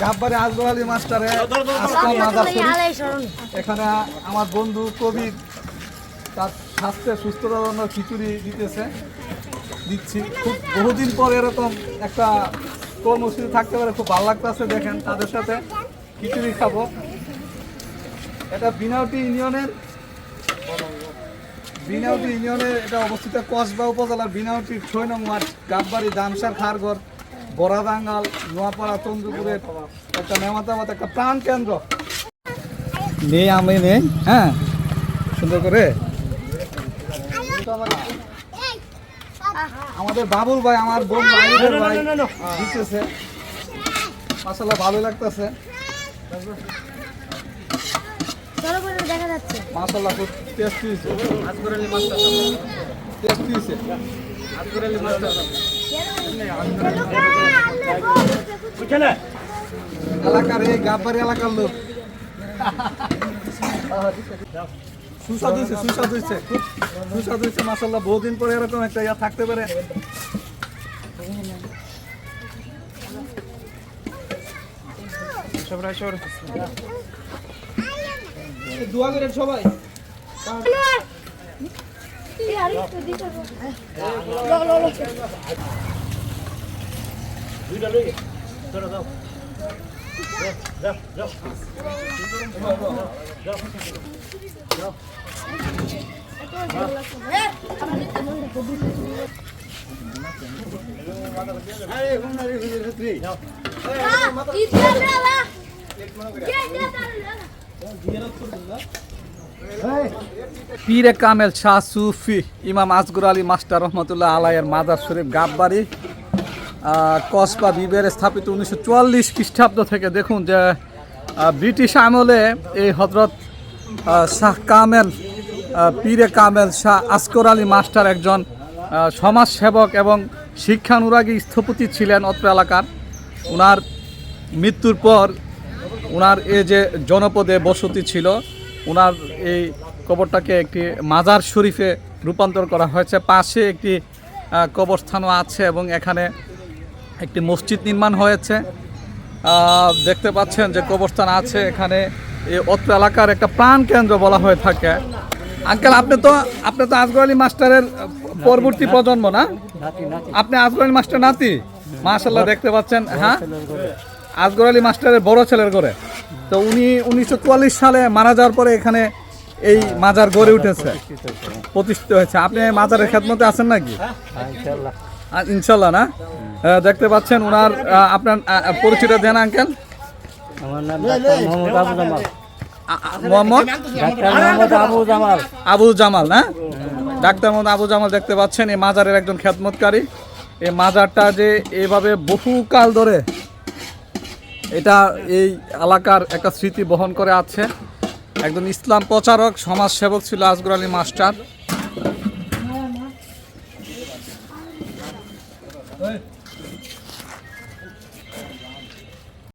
গাব্বারে আজগর আলী মাস্টারে আজকাল মাজার শরীফ। এখানে আমার বন্ধু কবির তার স্বাস্থ্যের সুস্থতার জন্য খিচুড়ি দিচ্ছি। খুব বহুদিন পর এরকম একটা কর্মসূচি থাকতে পারে, খুব ভালো লাগতেছে। দেখেন তাদের সাথে খিচুড়ি খাবো। এটা বিনাউটি ইউনিয়নের এটা অবস্থিত কসবা উপজেলার বিনাউটির 6 নং ওয়ার্ড গাববাড়ি দামসার খারঘর বড়াদাঙ্গাল নোয়াপাড়া চন্দ্রপুরের একটা নেমাতাবাদ একটা প্রাণ কেন্দ্র নেই আমি নেই। হ্যাঁ, সুন্দর করে আমাদের বাবুল ভাই আমার বোন ভাই দিতেছে। মাশাআল্লাহ ভালো লাগতেছে, মাশাআল্লাহ খুব টেস্টি হয়েছে। এলাকার এই গাববাড়ি এলাকার লোক সুস্বাদু হয়েছে মাশাআল্লাহ। বহুদিন পরে এরকম একটা ইয়া থাকতে পারে। দোয়া করেন সবাই। পীরে কামেল শাহ সুফি ইমাম আজগর আলী মাস্টার রহমতুল্লাহ আলাইয়ের মাজার শরীফ গাববাড়ি কসবা বিবের স্থাপিত 1944 খ্রিস্টাব্দ থেকে। দেখুন যে ব্রিটিশ আমলে এই হজরত শাহ কামেল পীরে কামেল শাহ আজগর আলী মাস্টার একজন সমাজসেবক এবং শিক্ষানুরাগী স্থপতি ছিলেন অত্র এলাকার। ওনার মৃত্যুর পর ওনার এই যে জনপদে বসতি ছিল, ওনার এই কবরটাকে একটি মাজার শরীফে রূপান্তর করা হয়েছে। পাশে একটি কবরস্থানও আছে এবং এখানে একটি মসজিদ নির্মাণ হয়েছে। দেখতে পাচ্ছেন যে কবরস্থান আছে এখানে। এই অত্র এলাকার একটা প্রাণ কেন্দ্র বলা হয়ে থাকে। আঙ্কেল, আপনি তো আজগর আলী মাস্টারের পরবর্তী প্রজন্ম না? আপনি আজগর আলী মাস্টার নাতি? মাশাআল্লাহ, দেখতে পাচ্ছেন। হ্যাঁ, আজগর আলী মাস্টারের বড় ছেলের ঘরে। তো উনি 1944 সালে মারা যাওয়ার পরে এখানে এই মাজার গড়ে উঠেছে, প্রতিষ্ঠিত হয়েছে। আপনি মাজারের খেদমতে আছেন নাকি? ইনশাল্লাহ না? দেখতে পাচ্ছেন ওনার আপনার পরিচয়টা দেন আঙ্কেল। আমার নাম মোহাম্মদ আবু জামাল। মোহাম্মদ আবু জামাল না? ডাক্তার মোহাম্মদ আবু জামাল। দেখতে পাচ্ছেন এই মাজারের একজন খেদমতকারী। এই মাজারটা যে এভাবে বহুকাল ধরে এটা এই এলাকার একটা স্মৃতি বহন করে আছে। একজন ইসলাম প্রচারক সমাজসেবক ছিল আজগর আলী মাস্টার।